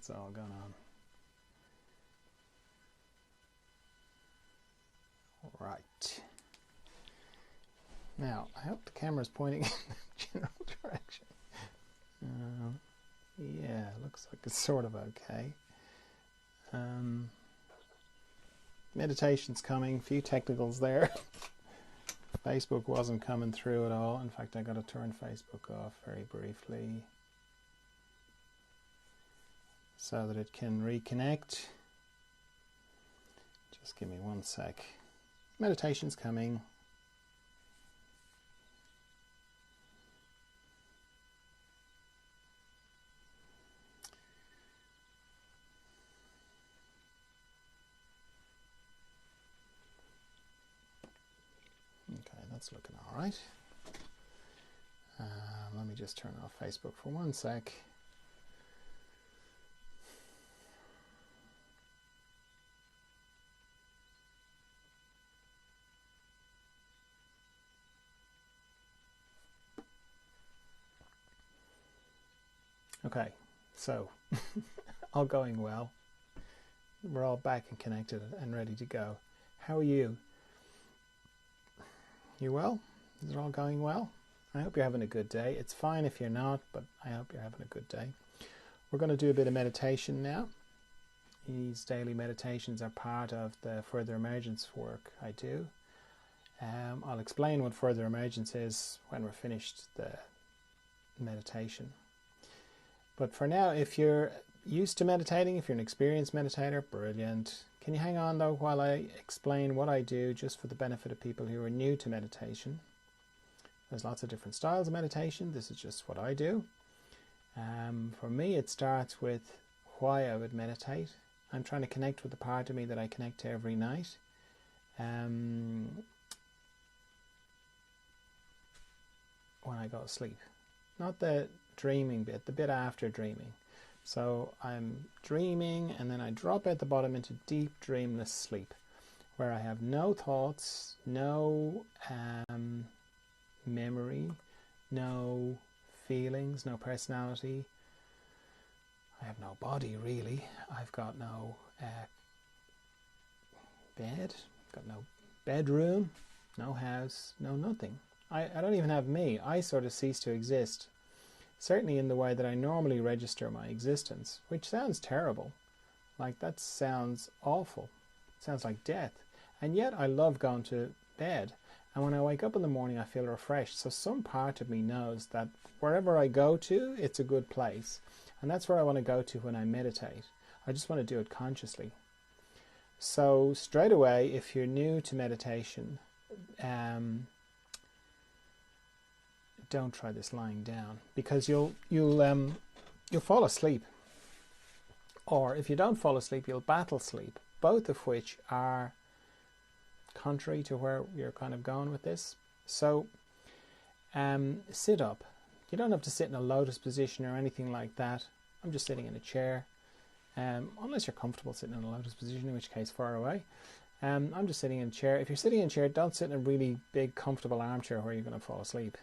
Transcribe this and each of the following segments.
that's all going on. Right. Now, I hope the camera's pointing in the general direction. Yeah, looks like it's sort of okay. Meditation's coming, few technicals there. Facebook wasn't coming through at all. In fact, I got to turn Facebook off very briefly so that it can reconnect. Just give me 1 sec. Meditation's coming. Okay, that's looking all right. Let me just turn off Facebook for 1 sec. Okay, so all going well. We're all back and connected and ready to go. How are you? You well? Is it all going well? I hope you're having a good day. It's fine if you're not, but I hope you're having a good day. We're going to do a bit of meditation now. These daily meditations are part of the further emergence work I do. I'll explain what further emergence is when we're finished the meditation. But for now, if you're used to meditating, if you're an experienced meditator, brilliant. Can you hang on though while I explain what I do, just for the benefit of people who are new to meditation? There's lots of different styles of meditation. This is just what I do. For me, it starts with why I would meditate. I'm trying to connect with the part of me that I connect to every night. When I go to sleep. Not the dreaming bit, the bit after dreaming. So I'm dreaming and then I drop at the bottom into deep dreamless sleep, where I have no thoughts, no memory, no feelings, no personality. I have no body really. I've got no bed, got no bedroom, no house, no nothing. I don't even have me. I sort of cease to exist. Certainly in the way that I normally register my existence, which sounds terrible. Like, that sounds awful. It sounds like death. And yet I love going to bed. And when I wake up in the morning, I feel refreshed. So some part of me knows that wherever I go to, it's a good place. And that's where I want to go to when I meditate. I just want to do it consciously. So straight away, if you're new to meditation, don't try this lying down, because you'll fall asleep, or if you don't fall asleep, you'll battle sleep, both of which are contrary to where you're kind of going with this. So sit up. You don't have to sit in a lotus position or anything like that. I'm just sitting in a chair, unless you're comfortable sitting in a lotus position, in which case far away. I'm just sitting in a chair. If you're sitting in a chair, don't sit in a really big comfortable armchair where you're going to fall asleep.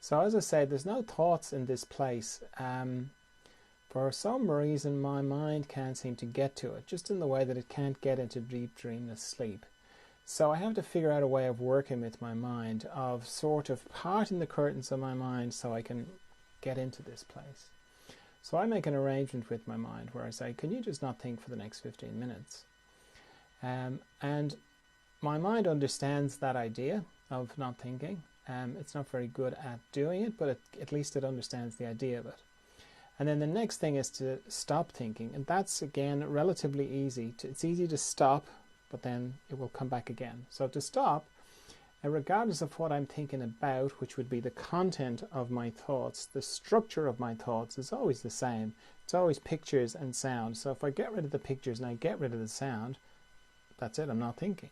So as I said, there's no thoughts in this place. For some reason, my mind can't seem to get to it, just in the way that it can't get into deep dreamless sleep. So I have to figure out a way of working with my mind, of sort of parting the curtains of my mind so I can get into this place. So I make an arrangement with my mind where I say, can you just not think for the next 15 minutes? And my mind understands that idea of not thinking. It's not very good at doing it, but at least it understands the idea of it. And then the next thing is to stop thinking. And that's, again, relatively easy. It's easy to stop, but then it will come back again. So to stop, regardless of what I'm thinking about, which would be the content of my thoughts, the structure of my thoughts is always the same. It's always pictures and sound. So if I get rid of the pictures and I get rid of the sound, that's it, I'm not thinking.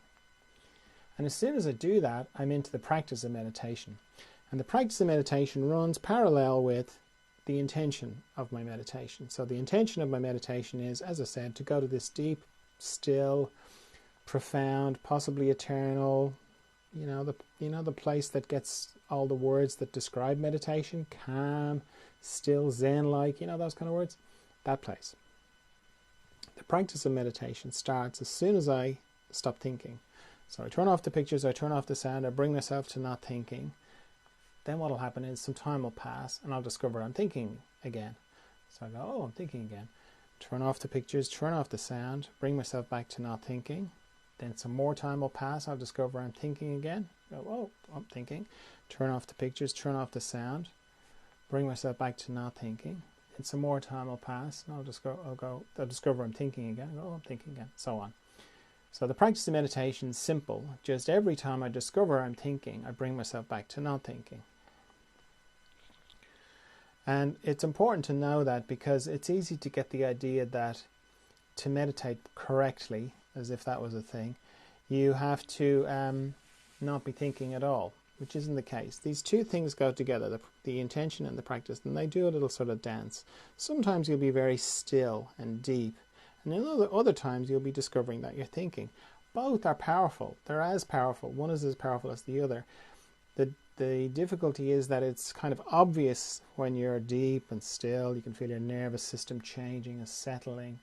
And as soon as I do that, I'm into the practice of meditation. And the practice of meditation runs parallel with the intention of my meditation. So the intention of my meditation is, as I said, to go to this deep, still, profound, possibly eternal, the place that gets all the words that describe meditation, calm, still, zen-like, those kind of words. that place. The practice of meditation starts as soon as I stop thinking. So I turn off the pictures, I turn off the sound, I bring myself to not thinking. Then what will happen is some time will pass and I'll discover I'm thinking again. So I go, oh, I'm thinking again. Turn off the pictures, turn off the sound, bring myself back to not thinking. Then some more time will pass, I'll discover I'm thinking again. Go, oh, I'm thinking. Turn off the pictures, turn off the sound, bring myself back to not thinking. Then some more time will pass and I'll discover I'm thinking again. Oh, I'm thinking again, so on. So the practice of meditation is simple. Just every time I discover I'm thinking, I bring myself back to not thinking. And it's important to know that because it's easy to get the idea that to meditate correctly, as if that was a thing, you have to not be thinking at all, which isn't the case. These two things go together, the intention and the practice, and they do a little sort of dance. Sometimes you'll be very still and deep, and in other times you'll be discovering that you're thinking. Both are powerful. They're as powerful. One is as powerful as the other. The difficulty is that it's kind of obvious when you're deep and still. You can feel your nervous system changing and settling.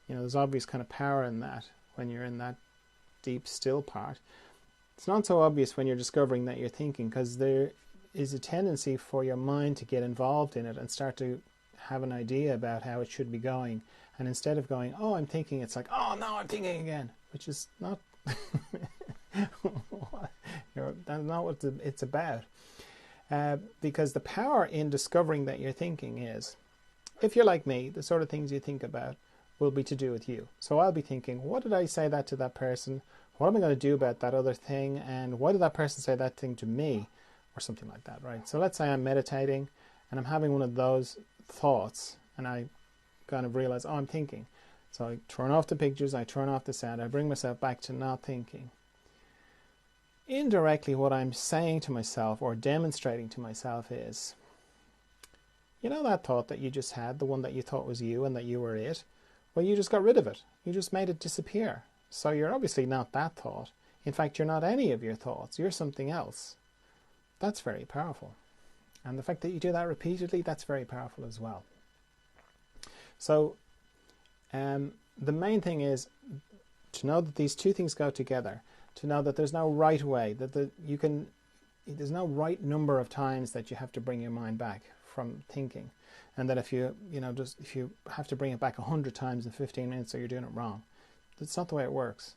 You know, there's obvious kind of power in that when you're in that deep still part. It's not so obvious when you're discovering that you're thinking, because there is a tendency for your mind to get involved in it and start to have an idea about how it should be going. And instead of going, oh, I'm thinking, it's like, oh, no, I'm thinking again, which is not that's not what it's about. Because the power in discovering that you're thinking is, if you're like me, the sort of things you think about will be to do with you. So I'll be thinking, what did I say that to that person? What am I going to do about that other thing? And why did that person say that thing to me? Or something like that, right? So let's say I'm meditating and I'm having one of those thoughts and I kind of realize, oh, I'm thinking. So I turn off the pictures, I turn off the sound, I bring myself back to not thinking. Indirectly, what I'm saying to myself or demonstrating to myself is, you know that thought that you just had, the one that you thought was you and that you were it? Well, you just got rid of it. You just made it disappear. So you're obviously not that thought. In fact, you're not any of your thoughts. You're something else. That's very powerful. And the fact that you do that repeatedly, that's very powerful as well. So the main thing is to know that these two things go together, to know that there's no right way, that there's no right number of times that you have to bring your mind back from thinking, and that if you have to bring it back 100 times in 15 minutes, so you're doing it wrong. That's not the way it works.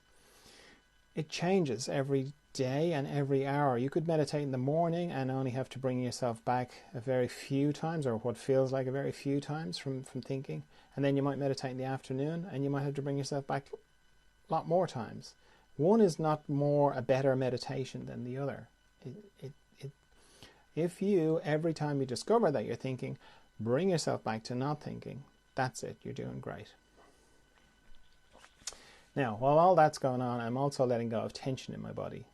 It changes every day and every hour. You could meditate in the morning and only have to bring yourself back a very few times, or what feels like a very few times from thinking, and then you might meditate in the afternoon and you might have to bring yourself back a lot more times. One is not more a better meditation than the other. If you, every time you discover that you're thinking, bring yourself back to not thinking, that's it, you're doing great. Now, while all that's going on, I'm also letting go of tension in my body.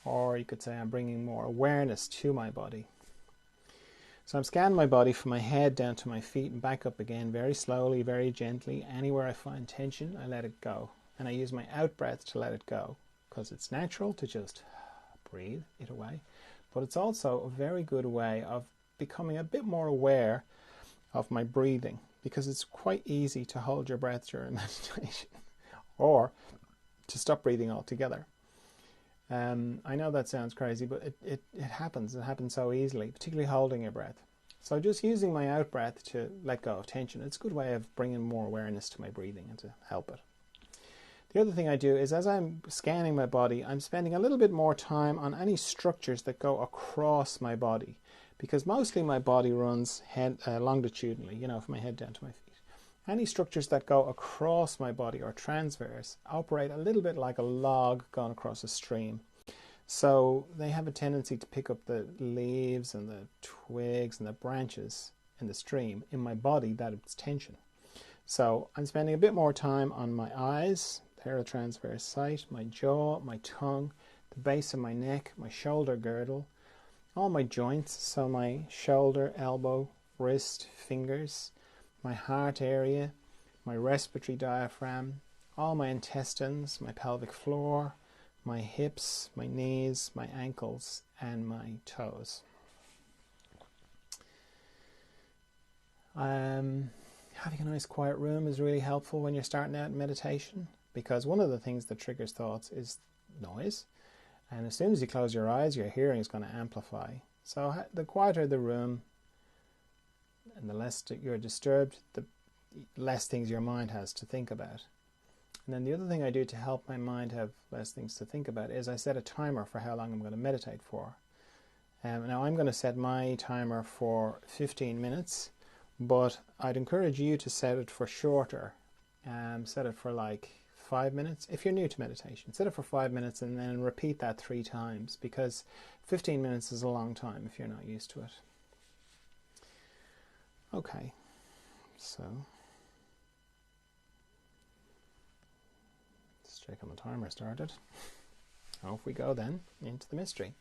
Or you could say I'm bringing more awareness to my body. So I'm scanning my body from my head down to my feet and back up again, very slowly, very gently. Anywhere I find tension, I let it go. And I use my out breath to let it go, because it's natural to just breathe it away. But it's also a very good way of becoming a bit more aware of my breathing, because it's quite easy to hold your breath during meditation or to stop breathing altogether. I know that sounds crazy, but it happens. It happens so easily, particularly holding your breath. So just using my out breath to let go of tension, it's a good way of bringing more awareness to my breathing and to help it. The other thing I do is, as I'm scanning my body, I'm spending a little bit more time on any structures that go across my body, because mostly my body runs longitudinally, from my head down to my feet. Any structures that go across my body or transverse operate a little bit like a log going across a stream. So they have a tendency to pick up the leaves and the twigs and the branches in the stream in my body that it's tension. So I'm spending a bit more time on my eyes, they're a transverse site, my jaw, my tongue, the base of my neck, my shoulder girdle, all my joints, so my shoulder, elbow, wrist, fingers, my heart area, my respiratory diaphragm, all my intestines, my pelvic floor, my hips, my knees, my ankles, and my toes. Having a nice quiet room is really helpful when you're starting out in meditation, because one of the things that triggers thoughts is noise. And as soon as you close your eyes, your hearing is going to amplify. So the quieter the room and the less you're disturbed, the less things your mind has to think about. And then the other thing I do to help my mind have less things to think about is I set a timer for how long I'm going to meditate for. Now I'm going to set my timer for 15 minutes, but I'd encourage you to set it for shorter. Set it for like 5 minutes. If you're new to meditation, set it for 5 minutes and then repeat that 3 times, because 15 minutes is a long time if you're not used to it. Okay, so let's check on the timer started. Off we go then into the mystery.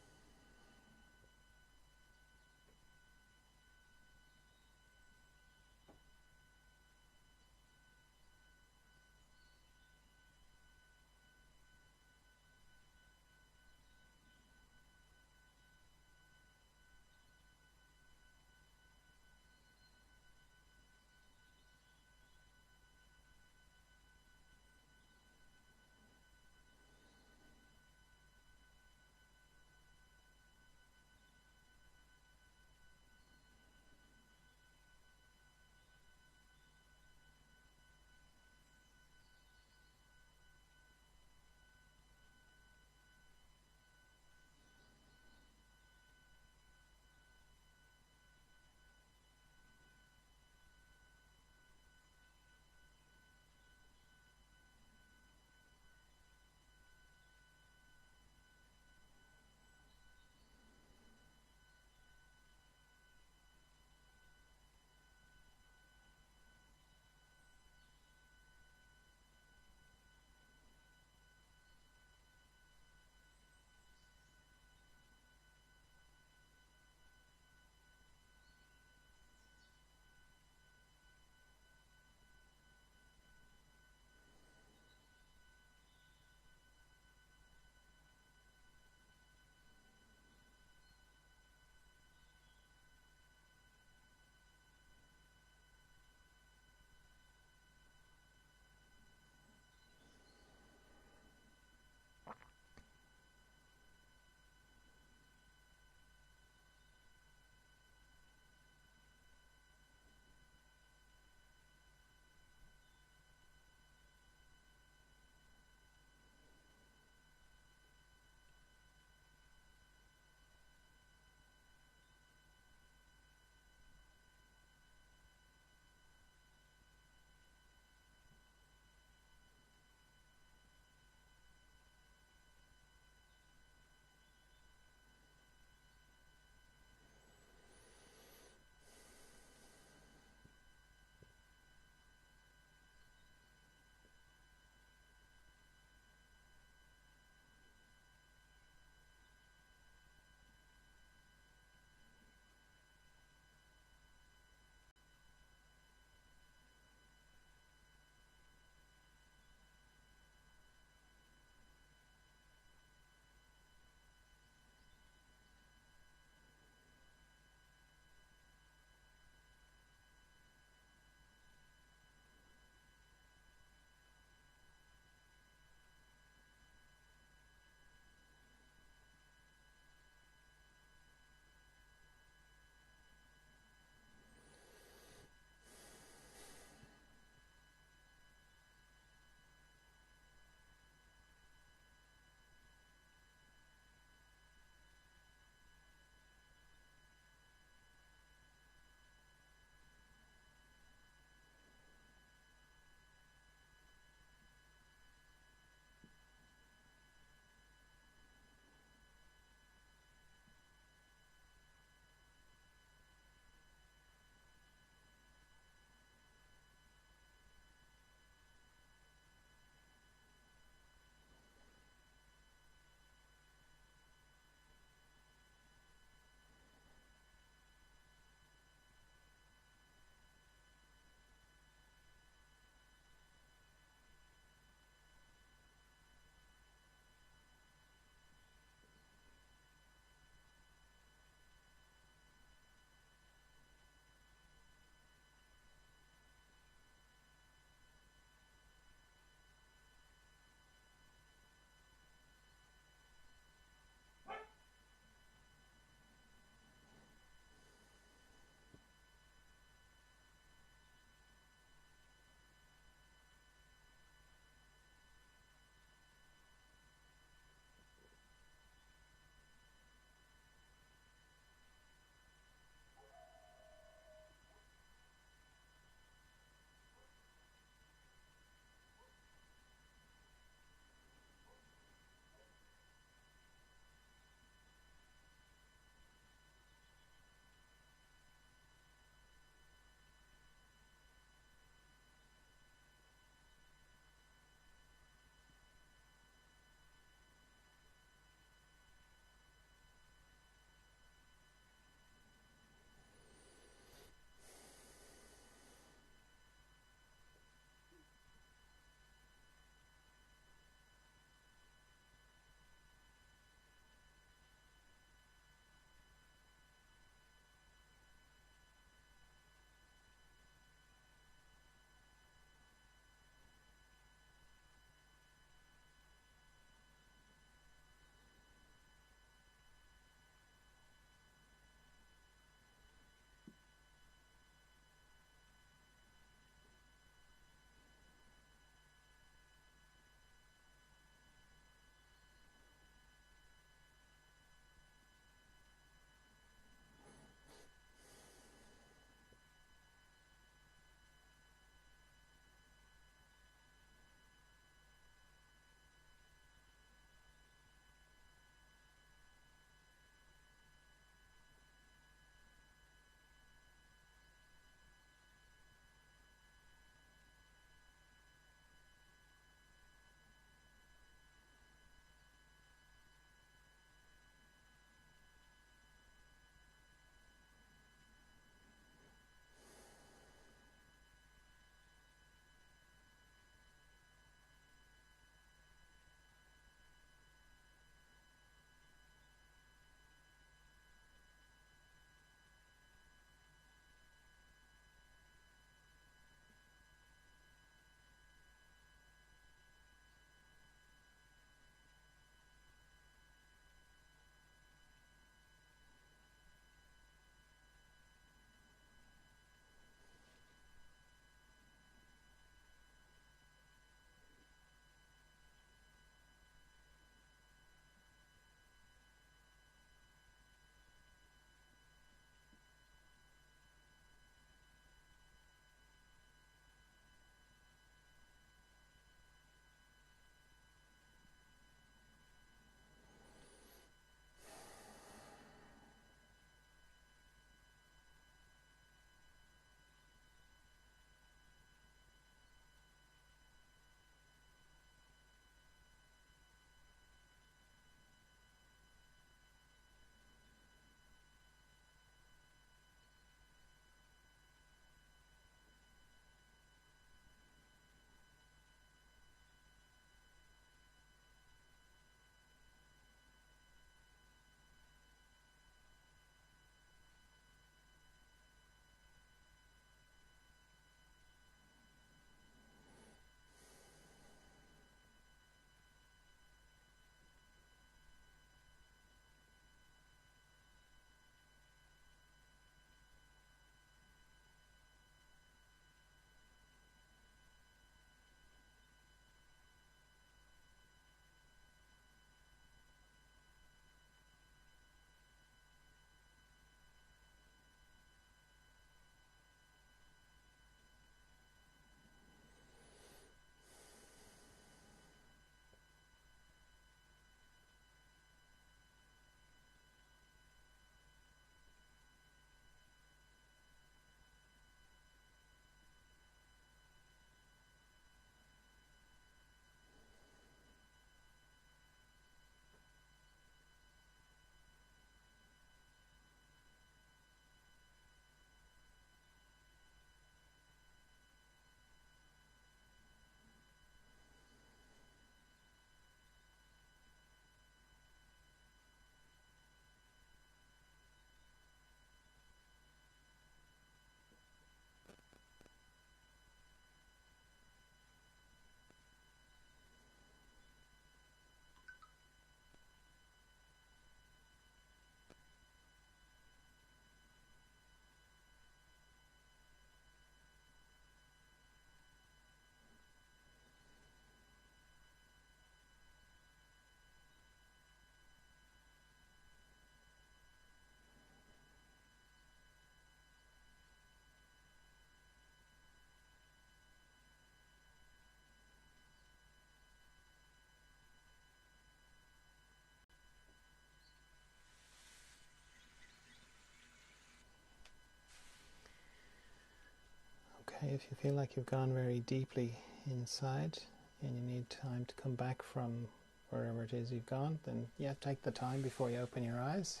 Okay, if you feel like you've gone very deeply inside and you need time to come back from wherever it is you've gone, then yeah, take the time before you open your eyes.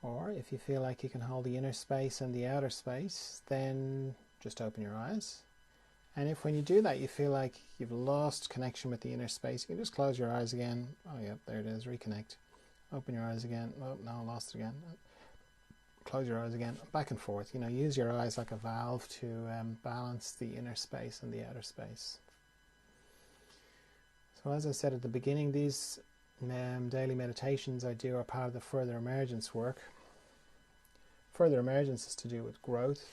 Or if you feel like you can hold the inner space and the outer space, then just open your eyes. And if when you do that you feel like you've lost connection with the inner space, you can just close your eyes again. Oh yeah, there it is, reconnect. Open your eyes again. Oh no, I lost it again. Close your eyes again, back and forth. You know, use your eyes like a valve to balance the inner space and the outer space. So as I said at the beginning, these daily meditations I do are part of the Further Emergence work. Further Emergence is to do with growth,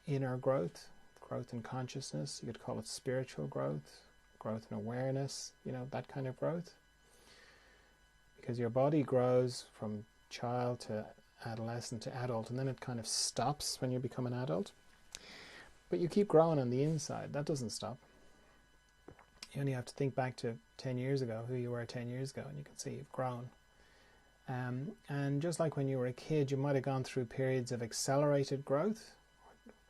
inner growth, growth in consciousness. You could call it spiritual growth, growth in awareness, you know, that kind of growth. Because your body grows from child to adolescent to adult, and then it kind of stops when you become an adult. But you keep growing on the inside. That doesn't stop. You only have to think back to 10 years ago, who you were 10 years ago, and you can see you've grown. And just like when you were a kid, you might have gone through periods of accelerated growth,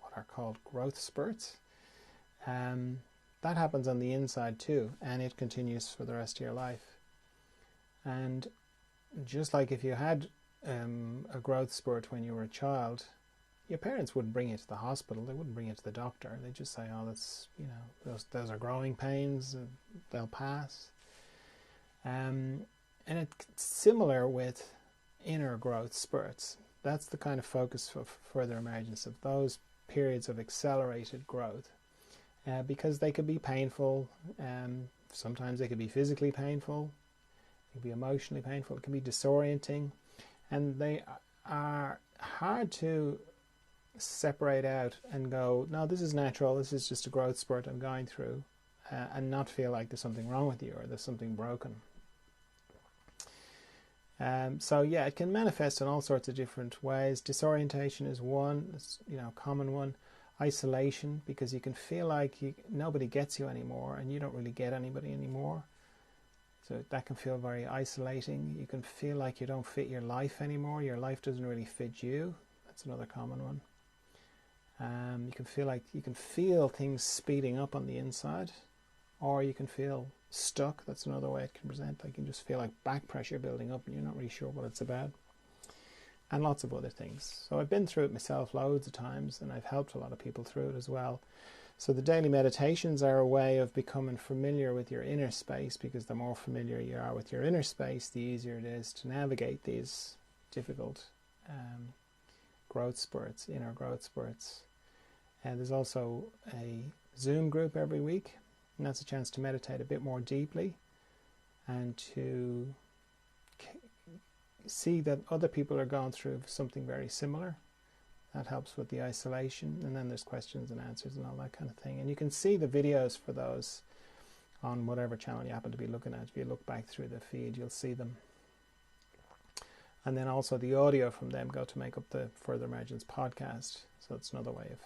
what are called growth spurts. That happens on the inside too, and it continues for the rest of your life. And just like if you had a growth spurt when you were a child, your parents wouldn't bring you to the hospital, they wouldn't bring you to the doctor. They'd just say, oh, that's, you know, those are growing pains, they'll pass. And it's similar with inner growth spurts. That's the kind of focus for Further Emergence, of those periods of accelerated growth, because they could be painful. Sometimes they could be physically painful, it can be emotionally painful, it can be disorienting, and they are hard to separate out and go, no, this is natural, this is just a growth spurt I'm going through, and not feel like there's something wrong with you or there's something broken. So yeah, it can manifest in all sorts of different ways. Disorientation is one, you know, common one. Isolation, because you can feel like nobody gets you anymore and you don't really get anybody anymore. So that can feel very isolating. You can feel like you don't fit your life anymore. Your life doesn't really fit you. That's another common one. You can feel like you can feel things speeding up on the inside, or you can feel stuck. That's another way it can present. Like you can just feel like back pressure building up and you're not really sure what it's about. And lots of other things. So I've been through it myself loads of times, and I've helped a lot of people through it as well. So the daily meditations are a way of becoming familiar with your inner space, because the more familiar you are with your inner space, the easier it is to navigate these difficult growth spurts, inner growth spurts. And there's also a Zoom group every week, and that's a chance to meditate a bit more deeply and to see that other people are going through something very similar. That helps with the isolation. And then there's questions and answers and all that kind of thing. And you can see the videos for those on whatever channel you happen to be looking at. If you look back through the feed, you'll see them. And then also the audio from them go to make up the Further Emergence podcast. So it's another way of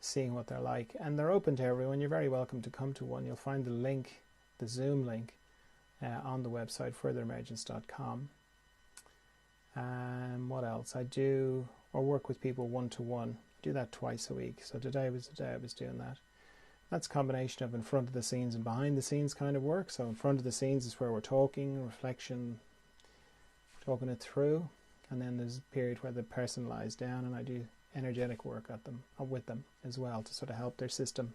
seeing what they're like. And they're open to everyone. You're very welcome to come to one. You'll find the link, the Zoom link, on the website furtheremergence.com. What else? I do or work with people one-to-one. Do that twice a week. So today was the day I was doing that. That's a combination of in front of the scenes and behind the scenes kind of work. So in front of the scenes is where we're talking, reflection, talking it through. And then there's a period where the person lies down and I do energetic work with them as well, to sort of help their system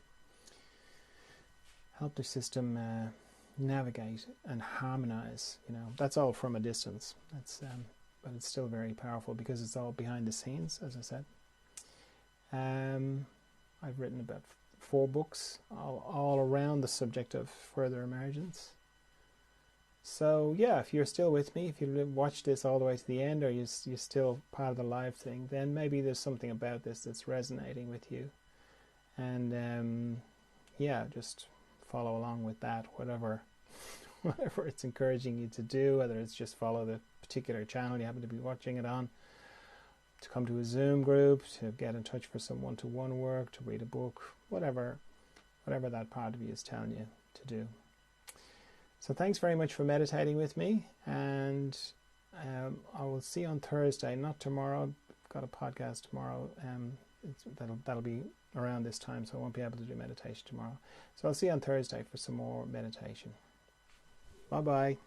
navigate and harmonize. You know, that's all from a distance. That's but it's still very powerful because it's all behind the scenes, as I said. I've written about 4 books all around the subject of Further Emergence. So yeah, if you're still with me, if you watched this all the way to the end, or you're still part of the live thing, then maybe there's something about this that's resonating with you. And yeah, just follow along with that, whatever it's encouraging you to do, whether it's just follow the particular channel you happen to be watching it on, to come to a Zoom group, to get in touch for some one-to-one work, to read a book, whatever that part of you is telling you to do. So thanks very much for meditating with me, and I will see you on Thursday, not tomorrow. got a podcast tomorrow. That'll be around this time, so I won't be able to do meditation tomorrow. So I'll see you on Thursday for some more meditation. Bye bye.